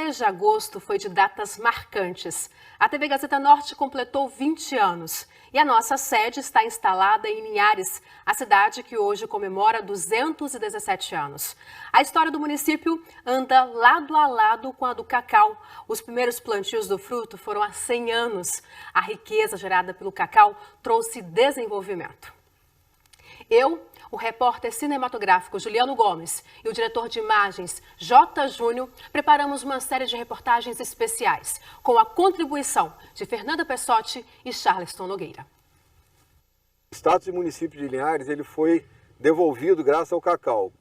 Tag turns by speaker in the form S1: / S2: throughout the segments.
S1: mês de agosto foi de datas marcantes. A TV Gazeta Norte completou 20 anos e a nossa sede está instalada em Linhares, a cidade que hoje comemora 217 anos. A história do município anda lado a lado com a do cacau. Os primeiros plantios do fruto foram há 100 anos. A riqueza gerada pelo cacau trouxe desenvolvimento. O repórter cinematográfico Juliano Gomes e o diretor de imagens J. Júnior preparamos uma série de reportagens especiais com a contribuição de Fernanda Pessotti e Charleston Nogueira.
S2: O status de município de Linhares ele foi devolvido graças ao cacau.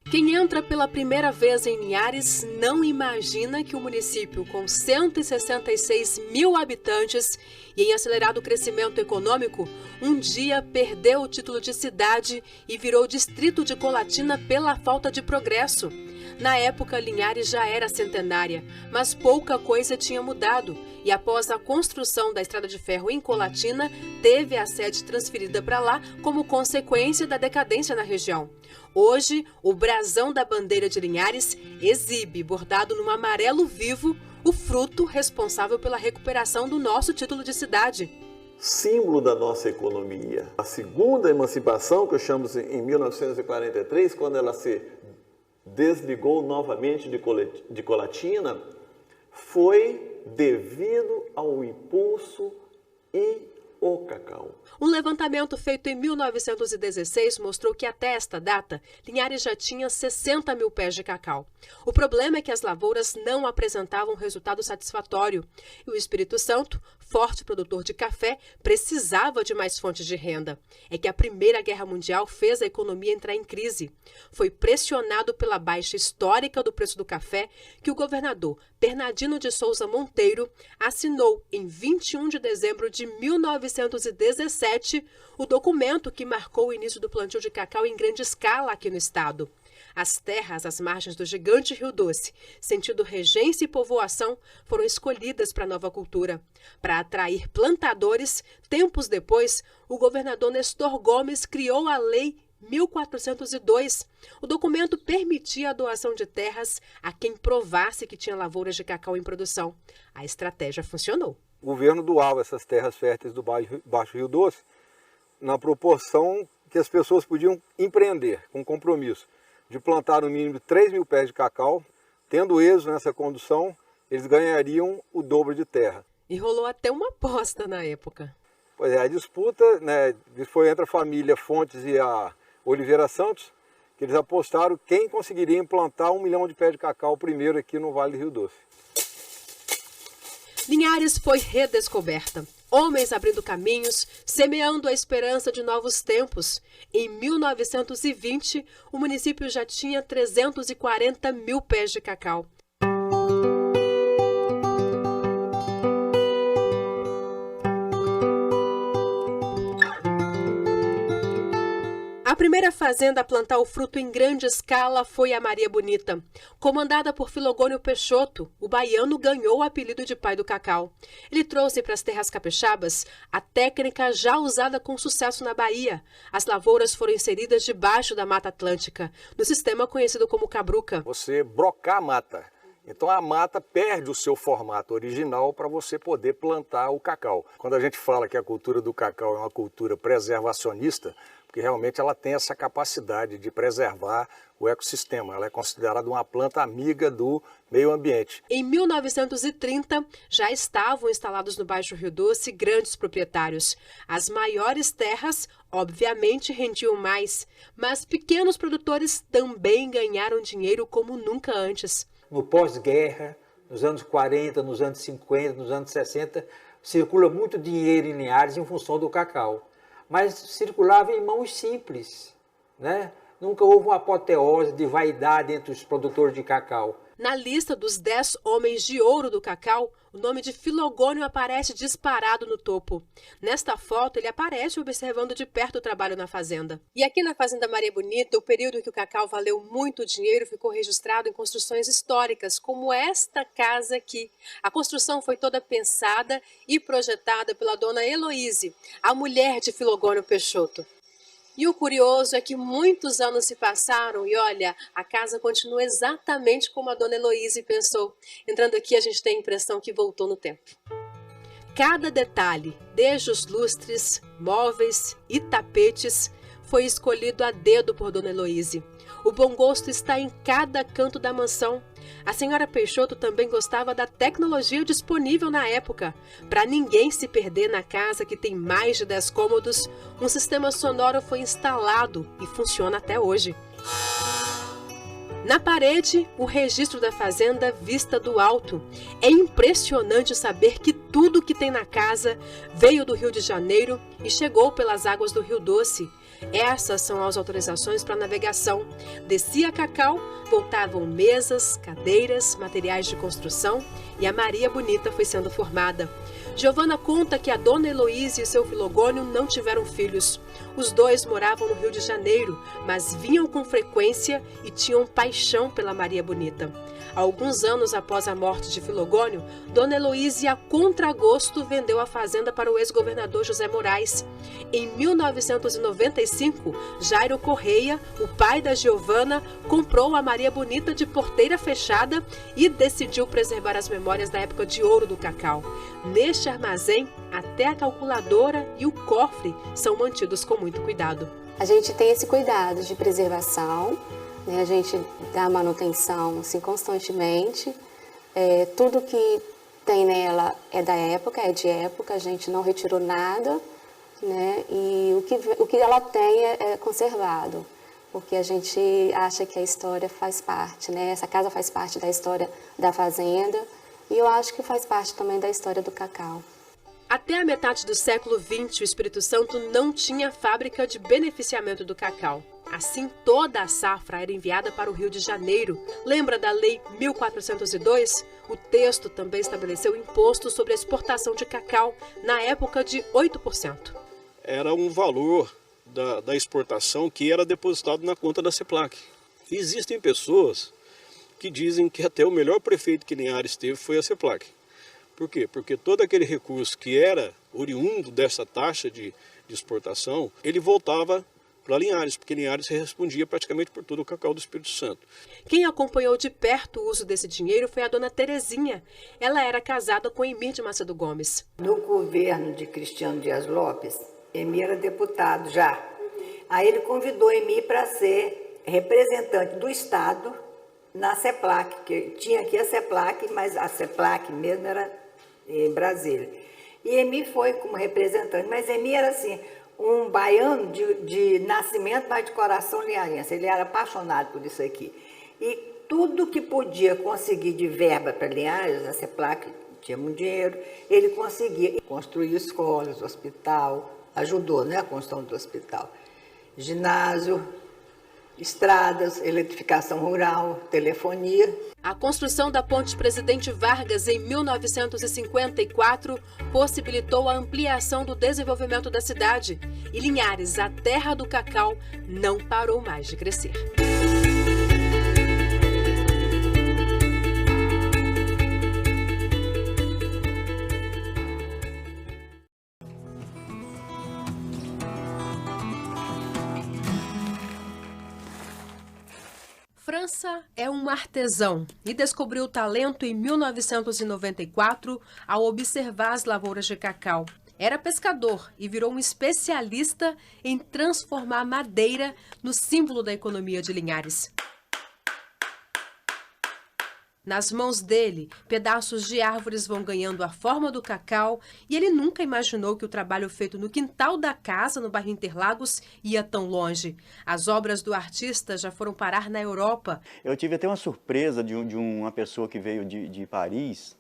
S1: Quem entra pela primeira vez em Linhares não imagina que o município, com 166 mil habitantes e em acelerado crescimento econômico, um dia perdeu o título de cidade e virou distrito de Colatina pela falta de progresso. Na época, Linhares já era centenária, mas pouca coisa tinha mudado e após a construção da estrada de ferro em Colatina, teve a sede transferida para lá como consequência da decadência na região. Hoje, o brasão da bandeira de Linhares exibe, bordado num amarelo vivo, o fruto responsável pela recuperação do nosso título de cidade.
S3: Símbolo da nossa economia. A segunda emancipação, que eu chamo em 1943, quando ela se desligou novamente de Colatina, foi devido ao impulso e o cacau.
S1: Um levantamento feito em 1916 mostrou que até esta data, Linhares já tinha 60 mil pés de cacau. O problema é que as lavouras não apresentavam resultado satisfatório e o Espírito Santo, forte produtor de café, precisava de mais fontes de renda. É que a Primeira Guerra Mundial fez a economia entrar em crise. Foi pressionado pela baixa histórica do preço do café que o governador Bernardino de Souza Monteiro assinou em 21 de dezembro de 1917 o documento que marcou o início do plantio de cacau em grande escala aqui no estado. As terras às margens do gigante Rio Doce, sentido regência e povoação, foram escolhidas para a nova cultura. Para atrair plantadores, tempos depois, o governador Nestor Gomes criou a Lei 1402. O documento permitia a doação de terras a quem provasse que tinha lavouras de cacau em produção. A estratégia funcionou.
S2: O governo doava essas terras férteis do Baixo Rio Doce na proporção que as pessoas podiam empreender, com compromisso de plantar no mínimo 3 mil pés de cacau. Tendo êxito nessa condução, eles ganhariam o dobro de terra.
S1: E rolou até uma aposta na época.
S2: Pois é, a disputa foi entre a família Fontes e a Oliveira Santos, que eles apostaram quem conseguiria implantar 1 milhão de pés de cacau primeiro aqui no Vale do Rio Doce.
S1: Linhares foi redescoberta. Homens abrindo caminhos, semeando a esperança de novos tempos. Em 1920, o município já tinha 340 mil pés de cacau. A primeira fazenda a plantar o fruto em grande escala foi a Maria Bonita. Comandada por Filogônio Peixoto, o baiano ganhou o apelido de pai do cacau. Ele trouxe para as terras capixabas a técnica já usada com sucesso na Bahia. As lavouras foram inseridas debaixo da Mata Atlântica, no sistema conhecido como cabruca.
S4: Você brocar a mata. Então a mata perde o seu formato original para você poder plantar o cacau. Quando a gente fala que a cultura do cacau é uma cultura preservacionista, porque realmente ela tem essa capacidade de preservar o ecossistema. Ela é considerada uma planta amiga do meio ambiente.
S1: Em 1930, já estavam instalados no Baixo Rio Doce grandes proprietários. As maiores terras, obviamente, rendiam mais, mas pequenos produtores também ganharam dinheiro como nunca antes.
S5: No pós-guerra, nos anos 40, nos anos 50, nos anos 60, circula muito dinheiro em Linhares em função do cacau. Mas circulava em mãos simples, né? Nunca houve uma apoteose de vaidade entre os produtores de cacau.
S1: Na lista dos 10 homens de ouro do cacau, o nome de Filogônio aparece disparado no topo. Nesta foto, ele aparece observando de perto o trabalho na fazenda. E aqui na Fazenda Maria Bonita, o período em que o cacau valeu muito dinheiro ficou registrado em construções históricas, como esta casa aqui. A construção foi toda pensada e projetada pela dona Heloíse, a mulher de Filogônio Peixoto. E o curioso é que muitos anos se passaram e olha, a casa continua exatamente como a dona Heloíse pensou. Entrando aqui a gente tem a impressão que voltou no tempo. Cada detalhe, desde os lustres, móveis e tapetes, foi escolhido a dedo por dona Heloíse. O bom gosto está em cada canto da mansão. A senhora Peixoto também gostava da tecnologia disponível na época. Para ninguém se perder na casa que tem mais de 10 cômodos, um sistema sonoro foi instalado e funciona até hoje. Na parede, o registro da fazenda vista do alto. É impressionante saber que tudo que tem na casa veio do Rio de Janeiro e chegou pelas águas do Rio Doce. Essas são as autorizações para navegação. Descia Cacau, voltavam mesas, cadeiras, materiais de construção e a Maria Bonita foi sendo formada. Giovana conta que a dona Heloíse e seu Filogônio não tiveram filhos. Os dois moravam no Rio de Janeiro, mas vinham com frequência e tinham paixão pela Maria Bonita. Alguns anos após a morte de Filogônio, dona Heloíse, a contragosto, vendeu a fazenda para o ex-governador José Moraes. Em 1995, Jairo Correia, o pai da Giovana, comprou a Maria Bonita de porteira fechada e decidiu preservar as memórias da época de ouro do cacau. Neste armazém, até a calculadora e o cofre são mantidos com muito cuidado.
S6: A gente tem esse cuidado de preservação, né? A gente dá manutenção assim, constantemente. Tudo que tem nela é da época, é de época, a gente não retirou nada, né? E o que ela tem é conservado, porque a gente acha que a história faz parte, né? Essa casa faz parte da história da fazenda e eu acho que faz parte também da história do cacau.
S1: Até a metade do século XX, o Espírito Santo não tinha fábrica de beneficiamento do cacau. Assim, toda a safra era enviada para o Rio de Janeiro. Lembra da Lei 1402? O texto também estabeleceu imposto sobre a exportação de cacau, na época de 8%.
S7: Era um valor da exportação que era depositado na conta da CEPLAC. E existem pessoas que dizem que até o melhor prefeito que Linhares teve foi a CEPLAC. Por quê? Porque todo aquele recurso que era oriundo dessa taxa de exportação, ele voltava para Linhares, porque Linhares respondia praticamente por todo o cacau do Espírito Santo.
S1: Quem acompanhou de perto o uso desse dinheiro foi a dona Terezinha. Ela era casada com Emir de Macedo Gomes.
S8: No governo de Cristiano Dias Lopes, Emir era deputado já. Aí ele convidou Emir para ser representante do Estado na CEPLAC, que tinha aqui a CEPLAC, mas a CEPLAC mesmo era em Brasília. E Emir foi como representante, mas Emir era assim, um baiano de nascimento, mas de coração linharense. Ele era apaixonado por isso aqui. E tudo que podia conseguir de verba para Linhares, a CEPLAC tinha muito dinheiro, ele conseguia construir escolas, hospital, ajudou, né, a construção do hospital, ginásio, estradas, eletrificação rural, telefonia.
S1: A construção da Ponte Presidente Vargas em 1954 possibilitou a ampliação do desenvolvimento da cidade. E Linhares, a terra do cacau, não parou mais de crescer. França é um artesão e descobriu o talento em 1994 ao observar as lavouras de cacau. Era pescador e virou um especialista em transformar madeira no símbolo da economia de Linhares. Nas mãos dele, pedaços de árvores vão ganhando a forma do cacau e ele nunca imaginou que o trabalho feito no quintal da casa, no bairro Interlagos, ia tão longe. As obras do artista já foram parar na Europa.
S9: Eu tive até uma surpresa de uma pessoa que veio de Paris,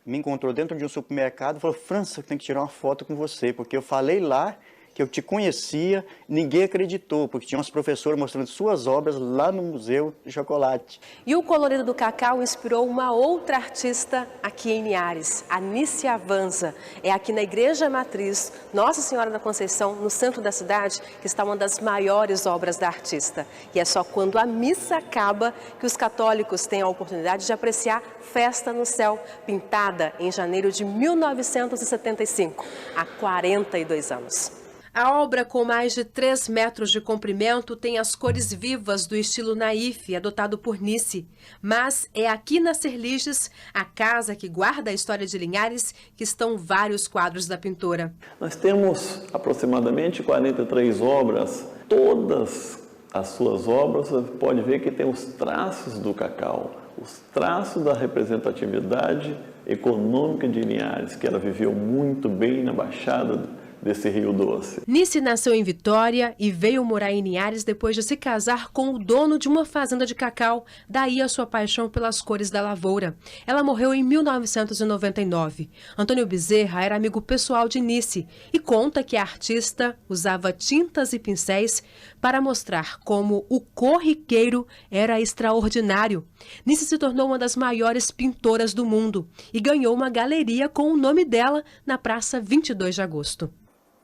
S9: me encontrou dentro de um supermercado e falou: França, eu tenho que tirar uma foto com você, porque eu falei lá que eu te conhecia, ninguém acreditou, porque tinha umas professoras mostrando suas obras lá no Museu de Chocolate.
S1: E o colorido do cacau inspirou uma outra artista aqui em Linhares, a Nícia Avanza. É aqui na Igreja Matriz, Nossa Senhora da Conceição, no centro da cidade, que está uma das maiores obras da artista. E é só quando a missa acaba que os católicos têm a oportunidade de apreciar Festa no Céu, pintada em janeiro de 1975, há 42 anos. A obra, com mais de 3 metros de comprimento, tem as cores vivas do estilo naif, adotado por Nice. Mas é aqui na Serliges, a casa que guarda a história de Linhares, que estão vários quadros da pintora.
S3: Nós temos aproximadamente 43 obras. Todas as suas obras, você pode ver que tem os traços do cacau, os traços da representatividade econômica de Linhares, que ela viveu muito bem na Baixada desse Rio Doce.
S1: Nice nasceu em Vitória e veio morar em Linhares depois de se casar com o dono de uma fazenda de cacau, daí a sua paixão pelas cores da lavoura. Ela morreu em 1999. Antônio Bezerra era amigo pessoal de Nice e conta que a artista usava tintas e pincéis para mostrar como o corriqueiro era extraordinário. Nice se tornou uma das maiores pintoras do mundo e ganhou uma galeria com o nome dela na Praça 22 de Agosto.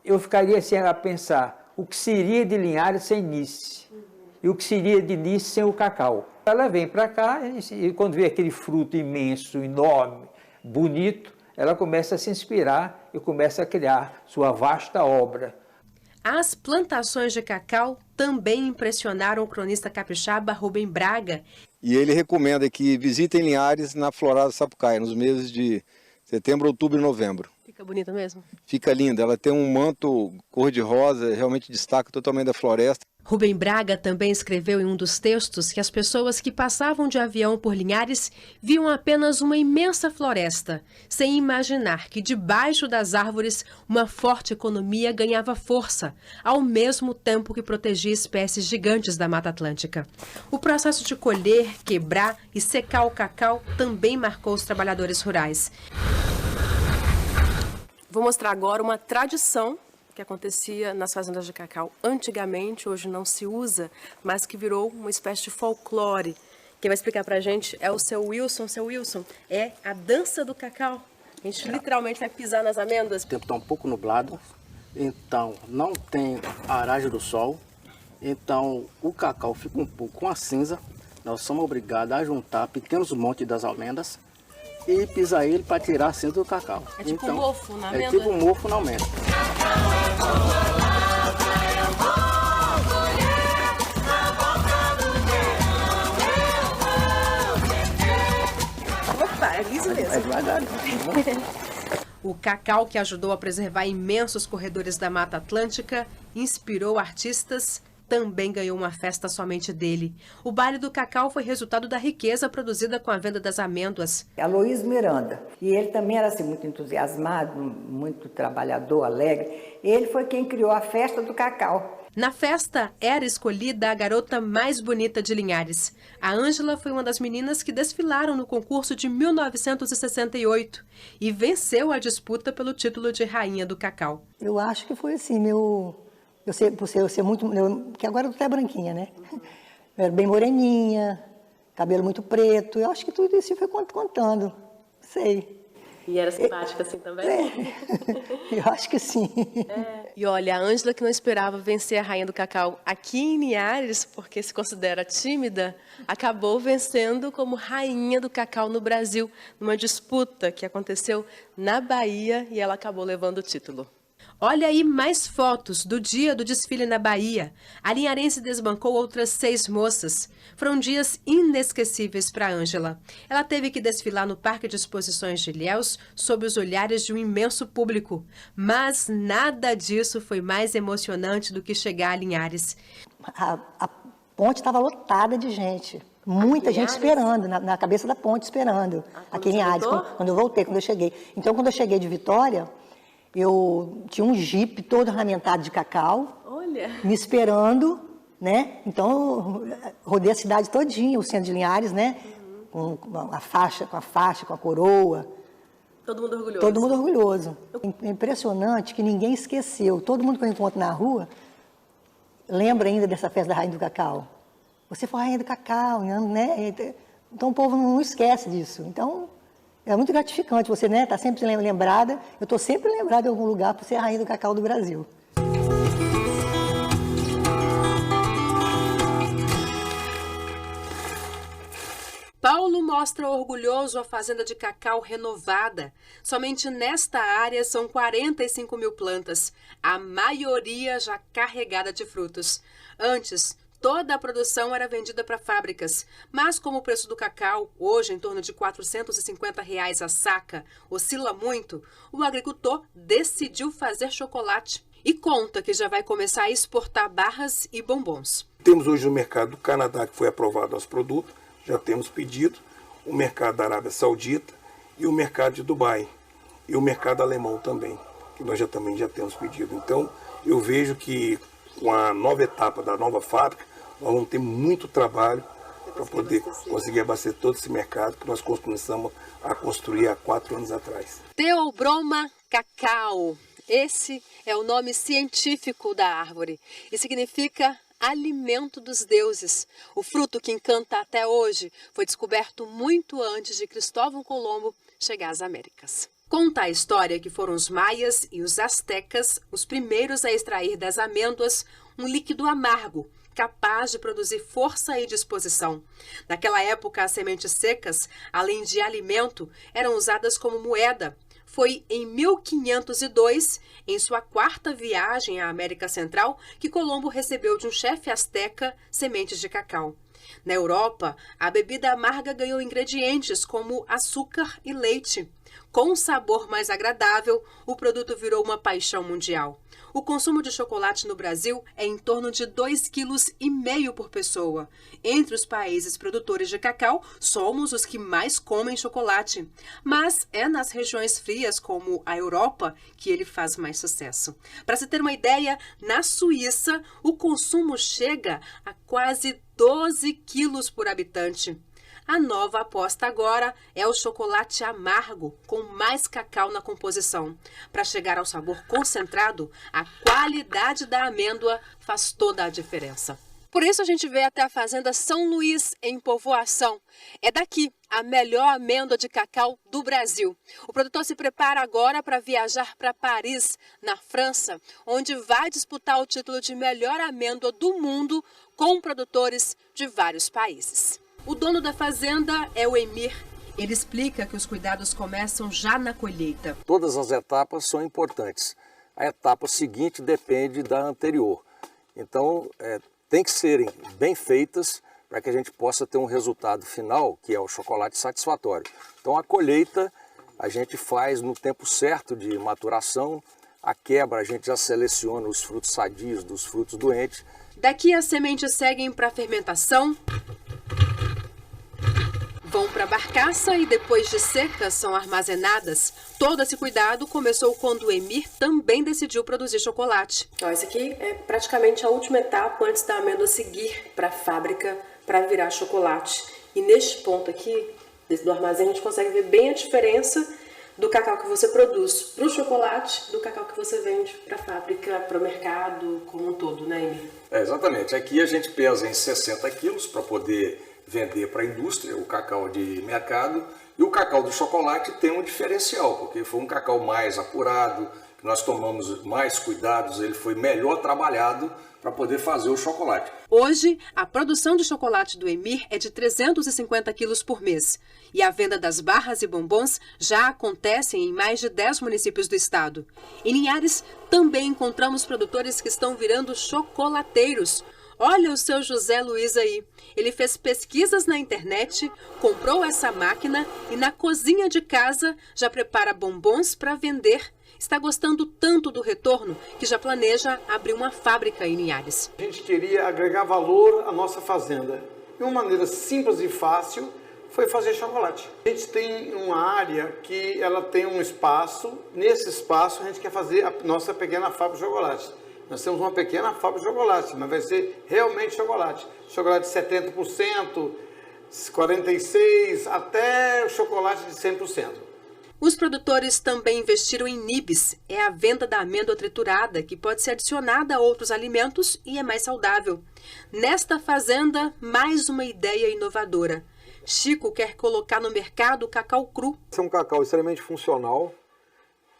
S5: Eu ficaria assim a pensar, o que seria de Linhares sem Nice? E o que seria de Nice sem o cacau? Ela vem para cá e quando vê aquele fruto imenso, enorme, bonito, ela começa a se inspirar e começa a criar sua vasta obra.
S1: As plantações de cacau também impressionaram o cronista capixaba Rubem Braga.
S2: E ele recomenda que visitem Linhares na Florada Sapucaia, nos meses de setembro, outubro e novembro.
S1: Fica bonita mesmo?
S2: Fica linda, ela tem um manto cor-de-rosa, realmente destaca totalmente da floresta.
S1: Rubem Braga também escreveu em um dos textos que as pessoas que passavam de avião por Linhares viam apenas uma imensa floresta, sem imaginar que debaixo das árvores uma forte economia ganhava força, ao mesmo tempo que protegia espécies gigantes da Mata Atlântica. O processo de colher, quebrar e secar o cacau também marcou os trabalhadores rurais. Vou mostrar agora uma tradição que acontecia nas fazendas de cacau antigamente, hoje não se usa, mas que virou uma espécie de folclore. Quem vai explicar pra gente é o seu Wilson. Seu Wilson, é a dança do cacau. A gente literalmente vai pisar nas amêndoas.
S10: O tempo está um pouco nublado, então não tem a aragem do sol, então o cacau fica um pouco com a cinza. Nós somos obrigados a juntar pequenos montes das almendas e pisar ele para tirar a cinza do cacau.
S1: É tipo
S10: então,
S1: um mofo na amêndoa?
S10: É tipo um mofo na amêndoa.
S1: Opa, é liso mesmo.
S10: É devagar.
S1: O cacau, que ajudou a preservar imensos corredores da Mata Atlântica, inspirou artistas, também ganhou uma festa somente dele. O baile do cacau foi resultado da riqueza produzida com a venda das amêndoas.
S8: Aloysio Miranda, e ele também era assim, muito entusiasmado, muito trabalhador, alegre. Ele foi quem criou a festa do cacau.
S1: Na festa, era escolhida a garota mais bonita de Linhares. A Ângela foi uma das meninas que desfilaram no concurso de 1968 e venceu a disputa pelo título de Rainha do Cacau.
S11: Eu acho que foi assim, por ser muito... que agora eu tô até branquinha, né? Eu era bem moreninha, cabelo muito preto. Eu acho que tudo isso foi contando. Sei.
S1: E era simpática assim também?
S11: Eu acho que sim.
S1: E olha, a Ângela, que não esperava vencer a Rainha do Cacau aqui em Linhares, porque se considera tímida, acabou vencendo como Rainha do Cacau no Brasil, numa disputa que aconteceu na Bahia, e ela acabou levando o título. Olha aí mais fotos do dia do desfile na Bahia. A linharense desbancou outras 6 moças. Foram dias inesquecíveis para Ângela. Ela teve que desfilar no Parque de Exposições de Ilhéus sob os olhares de um imenso público. Mas nada disso foi mais emocionante do que chegar a Linhares.
S11: A ponte estava lotada de gente. Muita gente esperando, na cabeça da ponte esperando. Aqui em Linhares, quando eu voltei, quando eu cheguei. Então, quando eu cheguei de Vitória, eu tinha um jipe todo ornamentado de cacau, me esperando, né? Então, eu rodei a cidade todinha, o centro de Linhares, né? Com a faixa, com a coroa.
S1: Todo mundo orgulhoso.
S11: Todo mundo orgulhoso. É impressionante que ninguém esqueceu. Todo mundo que eu encontro na rua lembra ainda dessa festa da Rainha do Cacau. Você foi a Rainha do Cacau, né? Então, o povo não esquece disso. Então, é muito gratificante você, né? Tá sempre lembrada. Eu estou sempre lembrada em algum lugar por ser a Rainha do Cacau do Brasil.
S1: Paulo mora mostra orgulhoso a fazenda de cacau renovada. Somente nesta área são 45 mil plantas, a maioria já carregada de frutos. Antes, toda a produção era vendida para fábricas, mas como o preço do cacau, hoje em torno de R$ 450 a saca, oscila muito, o agricultor decidiu fazer chocolate e conta que já vai começar a exportar barras e bombons.
S12: Temos hoje o mercado do Canadá, que foi aprovado nosso produto, já temos pedido, o mercado da Arábia Saudita e o mercado de Dubai, e o mercado alemão também, que nós também já temos pedido. Então, eu vejo que com a nova etapa da nova fábrica, nós vamos ter muito trabalho para poder conseguir abastecer todo esse mercado que nós começamos a construir há 4 anos atrás.
S1: Theobroma cacao. Esse é o nome científico da árvore e significa alimento dos deuses. O fruto que encanta até hoje foi descoberto muito antes de Cristóvão Colombo chegar às Américas. Conta a história que foram os maias e os astecas os primeiros a extrair das amêndoas um líquido amargo, capaz de produzir força e disposição. Naquela época, as sementes secas, além de alimento, eram usadas como moeda. Foi em 1502, em sua 4ª viagem à América Central, que Colombo recebeu de um chefe asteca sementes de cacau. Na Europa, a bebida amarga ganhou ingredientes como açúcar e leite. Com um sabor mais agradável, o produto virou uma paixão mundial. O consumo de chocolate no Brasil é em torno de 2,5 kg por pessoa. Entre os países produtores de cacau, somos os que mais comem chocolate. Mas é nas regiões frias, como a Europa, que ele faz mais sucesso. Para se ter uma ideia, na Suíça, o consumo chega a quase 12 quilos por habitante. A nova aposta agora é o chocolate amargo, com mais cacau na composição. Para chegar ao sabor concentrado, a qualidade da amêndoa faz toda a diferença. Por isso a gente veio até a Fazenda São Luís, em Povoação. É daqui a melhor amêndoa de cacau do Brasil. O produtor se prepara agora para viajar para Paris, na França, onde vai disputar o título de melhor amêndoa do mundo com produtores de vários países. O dono da fazenda é o Emir. Ele explica que os cuidados começam já na colheita.
S4: Todas as etapas são importantes. A etapa seguinte depende da anterior. Então, tem que serem bem feitas para que a gente possa ter um resultado final, que é o chocolate satisfatório. Então, a colheita a gente faz no tempo certo de maturação. A quebra a gente já seleciona os frutos sadios dos frutos doentes.
S1: Daqui as sementes seguem para a fermentação, vão para a barcaça e depois de secas são armazenadas. Todo esse cuidado começou quando o Emir também decidiu produzir chocolate. Essa aqui é praticamente a última etapa antes da amêndoa seguir para a fábrica para virar chocolate. E neste ponto aqui, do armazém, a gente consegue ver bem a diferença do cacau que você produz para o chocolate, do cacau que você vende para a fábrica, para o mercado como um todo, né, Emir?
S4: Exatamente. Aqui a gente pesa em 60 quilos para poder vender para a indústria, o cacau de mercado, e o cacau do chocolate tem um diferencial, porque foi um cacau mais apurado, nós tomamos mais cuidados, ele foi melhor trabalhado para poder fazer o chocolate.
S1: Hoje, a produção de chocolate do Emir é de 350 quilos por mês. E a venda das barras e bombons já acontece em mais de 10 municípios do estado. Em Linhares, também encontramos produtores que estão virando chocolateiros. Olha o seu José Luiz aí. Ele fez pesquisas na internet, comprou essa máquina e na cozinha de casa já prepara bombons para vender. Está gostando tanto do retorno que já planeja abrir uma fábrica em Linhares.
S13: A gente queria agregar valor à nossa fazenda. E uma maneira simples e fácil foi fazer chocolate. A gente tem uma área que ela tem um espaço. Nesse espaço a gente quer fazer a nossa pequena fábrica de chocolate. Nós temos uma pequena fábrica de chocolate, mas vai ser realmente chocolate. Chocolate de 70%, 46%, até o chocolate de 100%.
S1: Os produtores também investiram em nibs. É a venda da amêndoa triturada, que pode ser adicionada a outros alimentos e é mais saudável. Nesta fazenda, mais uma ideia inovadora. Chico quer colocar no mercado o cacau cru.
S2: Esse é um cacau extremamente funcional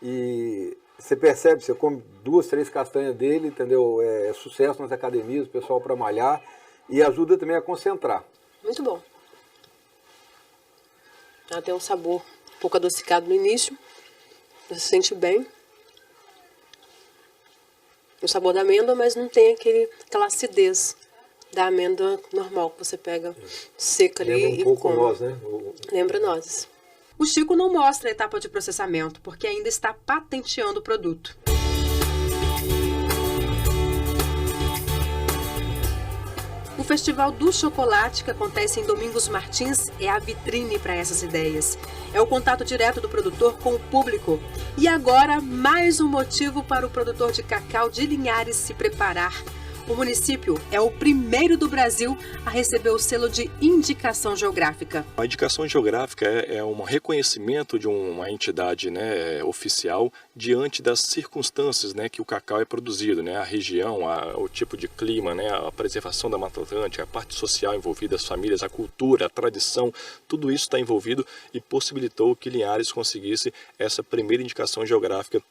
S2: e você percebe, você come 2, 3 castanhas dele, entendeu? É sucesso nas academias, o pessoal para malhar e ajuda também a concentrar.
S1: Muito bom. Ela tem um sabor um pouco adocicado no início, você se sente bem. O sabor da amêndoa, mas não tem aquela acidez da amêndoa normal que você pega seca ali e come.
S14: Lembra um pouco nós, né?
S1: Lembra nozes. O Chico não mostra a etapa de processamento, porque ainda está patenteando o produto. O Festival do Chocolate, que acontece em Domingos Martins, é a vitrine para essas ideias. É o contato direto do produtor com o público. E agora, mais um motivo para o produtor de cacau de Linhares se preparar. O município é o primeiro do Brasil a receber o selo de indicação geográfica.
S15: A indicação geográfica é um reconhecimento de uma entidade, né, oficial diante das circunstâncias, né, que o cacau é produzido, né, a região, o tipo de clima, né, a preservação da Mata Atlântica, a parte social envolvida, as famílias, a cultura, a tradição, tudo isso está envolvido e possibilitou que Linhares conseguisse essa primeira indicação geográfica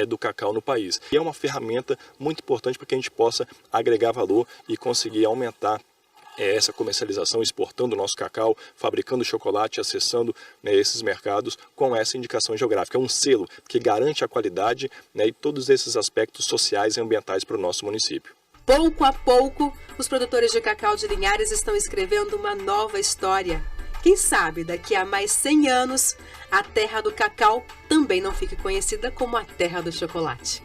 S15: do cacau no país. E é uma ferramenta muito importante para que a gente possa agregar valor e conseguir aumentar essa comercialização, exportando o nosso cacau, fabricando chocolate, acessando, né, esses mercados com essa indicação geográfica. É um selo que garante a qualidade, né, e todos esses aspectos sociais e ambientais para o nosso município.
S1: Pouco a pouco, os produtores de cacau de Linhares estão escrevendo uma nova história. Quem sabe, daqui a mais 100 anos, a terra do cacau também não fique conhecida como a terra do chocolate.